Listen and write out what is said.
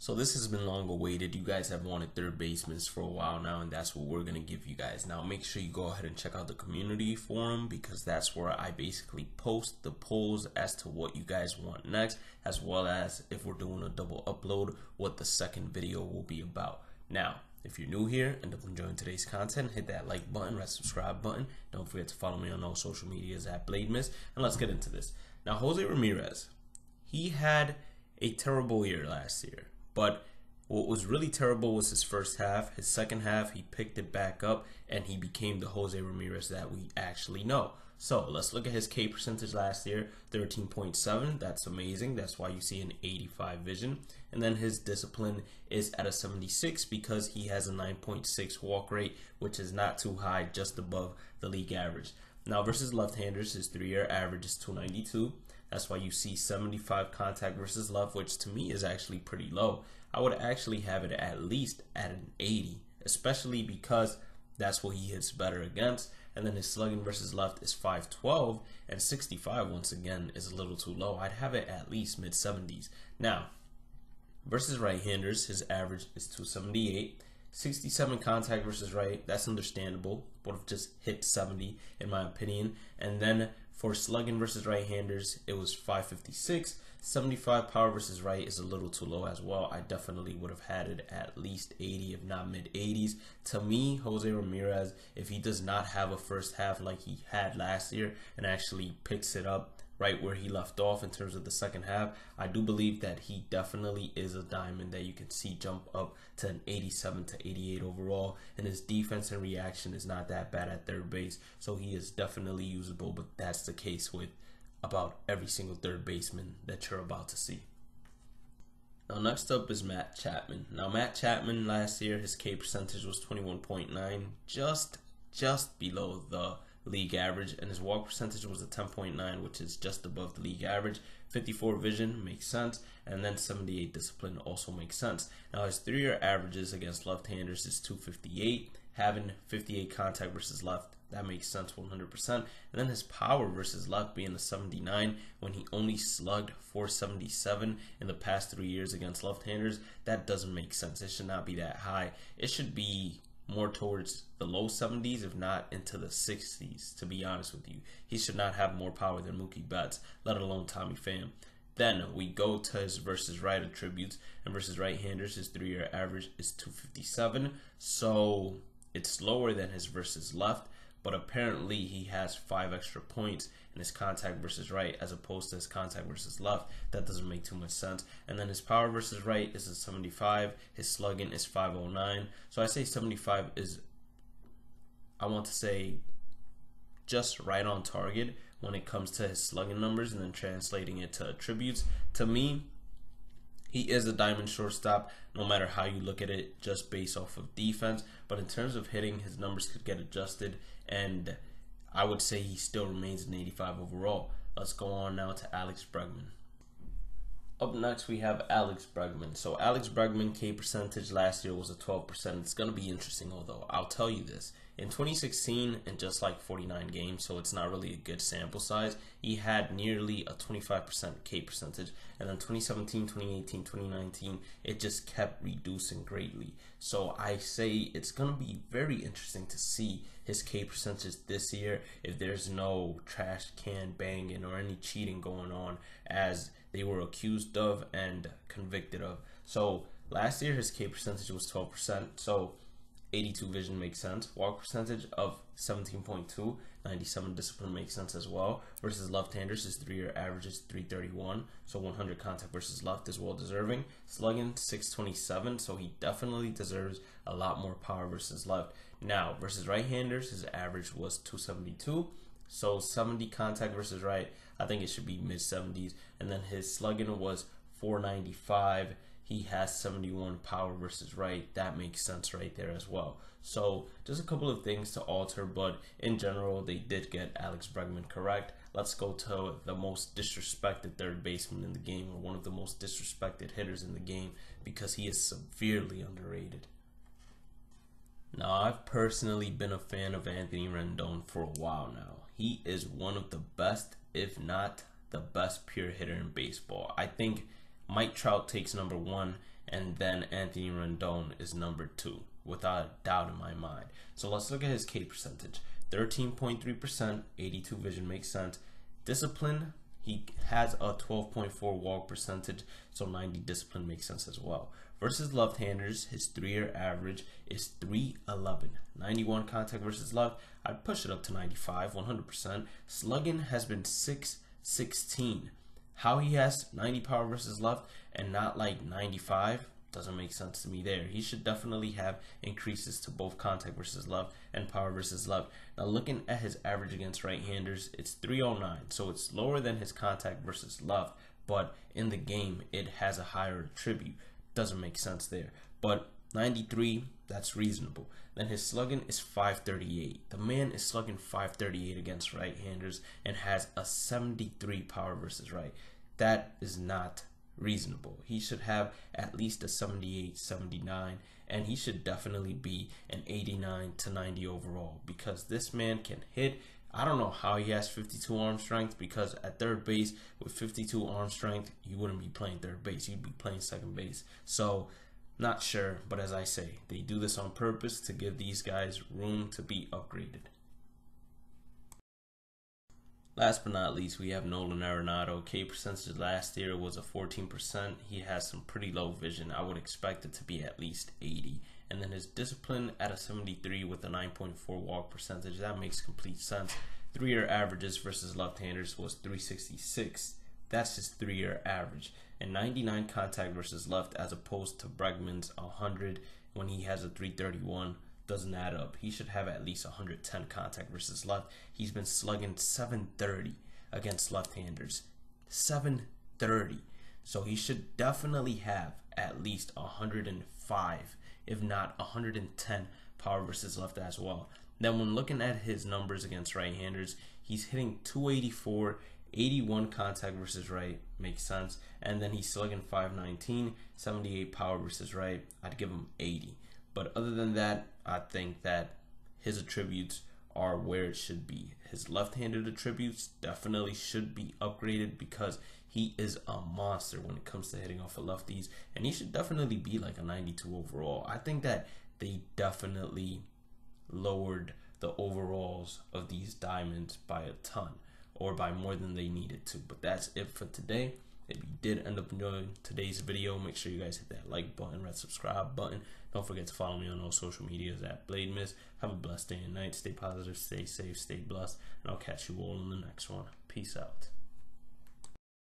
So this has been long awaited. You guys have wanted third basemen for a while now, and that's what we're going to give you guys. Now make sure you go ahead and check out the community forum, because that's where I basically post the polls as to what you guys want next, as well as if we're doing a double upload, what the second video will be about. Now, if you're new here and if you're enjoying today's content, hit that like button, that subscribe button. Don't forget to follow me on all social medias at Blegman, and let's get into this. Now, Jose Ramirez, he had a terrible year last year. But what was really terrible was his first half. His second half, he picked it back up, and he became the Jose Ramirez that we actually know. So let's look at his K percentage last year, 13.7. That's amazing. That's why you see an 85 vision. And then his discipline is at a 76 because he has a 9.6 walk rate, which is not too high, just above the league average. Now versus left-handers, his 3-year average is 292. That's why you see 75 contact versus left, which to me is actually pretty low. I would actually have it at least at an 80, especially because that's what he hits better against. And then his slugging versus left is 512, and 65 once again is a little too low. I'd have it at least mid-70s. Now, versus right-handers, his average is 278. 67 contact versus right, that's understandable. Would have just hit 70 in my opinion. And then for slugging versus right-handers, it was 556. 75 power versus right is a little too low as well. I definitely would have had it at least 80, if not mid-80s. To me, Jose Ramirez, if he does not have a first half like he had last year and actually picks it up right where he left off in terms of the second half, I do believe that he definitely is a diamond that you can see jump up to an 87 to 88 overall, and his defense and reaction is not that bad at third base, so he is definitely usable. But that's the case with about every single third baseman that you're about to see. Now next up is Matt Chapman. Now Matt Chapman last year, his K percentage was 21.9, just below the league average, and his walk percentage was a 10.9, which is just above the league average. 54 vision makes sense, and then 78 discipline also makes sense. Now his 3-year averages against left-handers is 258, having 58 contact versus left, that makes sense 100%. And then his power versus left being a 79 when he only slugged 477 in the past 3 years against left-handers, that doesn't make sense. It should not be that high. It should be more towards the low 70s, if not into the 60s, to be honest with you. He should not have more power than Mookie Betts, let alone Tommy Pham. Then we go to his versus right attributes, and versus right-handers, his 3-year average is 257, so it's lower than his versus left, but apparently he has 5 extra points in his contact versus right as opposed to his contact versus left. That doesn't make too much sense. And then his power versus right is a 75. His slugging is 509. So I say 75 is, I want to say, just right on target when it comes to his slugging numbers, and then translating it to attributes. To me, he is a diamond shortstop no matter how you look at it, just based off of defense. But in terms of hitting, his numbers could get adjusted, and I would say he still remains an 85 overall. Let's go on now to Alex Bregman. Up next, we have Alex Bregman. So Alex Bregman K percentage last year was a 12%. It's going to be interesting, although I'll tell you this. In 2016, in just like 49 games, so it's not really a good sample size, he had nearly a 25% K percentage. And then 2017, 2018, 2019, it just kept reducing greatly. So I say it's going to be very interesting to see his K percentage this year if there's no trash can banging or any cheating going on, as they were accused of and convicted of. So last year his K percentage was 12%, so 82 vision makes sense. Walk percentage of 17.2, 97 discipline makes sense as well. Versus left-handers, his 3-year average is 331, so 100 contact versus left is well deserving. Slugging 627, so he definitely deserves a lot more power versus left. Now versus right-handers, his average was 272, so 70 contact versus right, I think it should be mid-70s. And then his slugging was 495. He has 71 power versus right. That makes sense right there as well. So just a couple of things to alter, but in general, they did get Alex Bregman correct. Let's go to the most disrespected third baseman in the game, or one of the most disrespected hitters in the game, because he is severely underrated. Now, I've personally been a fan of Anthony Rendon for a while now. He is one of the best, if not the best pure hitter in baseball. I think Mike Trout takes number 1, and then Anthony Rendon is number 2, without a doubt in my mind. So let's look at his K percentage. 13.3%, 82 vision makes sense. Discipline, he has a 12.4 walk percentage, so 90 discipline makes sense as well. Versus left-handers, his 3-year average is 311. 91 contact versus left, I'd push it up to 95, 100%. Slugging has been 616. How he has 90 power versus left and not like 95 doesn't make sense to me there. He should definitely have increases to both contact versus left and power versus left. Now looking at his average against right-handers, it's 309, so it's lower than his contact versus left, but in the game it has a higher attribute. Doesn't make sense there. But 93, that's reasonable. Then his slugging is 538. The man is slugging 538 against right-handers and has a 73 power versus right. That is not reasonable. He should have at least a 78, 79, and he should definitely be an 89 to 90 overall, because this man can hit. I don't know how he has 52 arm strength, because at third base with 52 arm strength, you wouldn't be playing third base, you'd be playing second base. So not sure, but as I say, they do this on purpose to give these guys room to be upgraded. Last but not least, we have Nolan Arenado. K percentage last year was a 14%. He has some pretty low vision. I would expect it to be at least 80. And then his discipline at a 73 with a 9.4 walk percentage. That makes complete sense. 3-year averages versus left-handers was 366. That's his 3-year average. And 99 contact versus left, as opposed to Bregman's 100 when he has a 331. Doesn't add up. He should have at least 110 contact versus left. He's been slugging 730 against left-handers. 730. So he should definitely have at least 105, if not 110 power versus left as well. Then when looking at his numbers against right-handers, he's hitting 284, 81 contact versus right, makes sense. And then he's slugging 519, 78 power versus right. I'd give him 80. But other than that, I think that his attributes are where it should be. His left-handed attributes definitely should be upgraded, because he is a monster when it comes to hitting off of lefties, and he should definitely be like a 92 overall. I think that they definitely lowered the overalls of these diamonds by a ton, or by more than they needed to. But that's it for today. If you did end up enjoying today's video, make sure you guys hit that like button, red subscribe button. Don't forget to follow me on all social medias at BladeMiss. Have a blessed day and night. Stay positive, stay safe, stay blessed, and I'll catch you all in the next one. Peace out.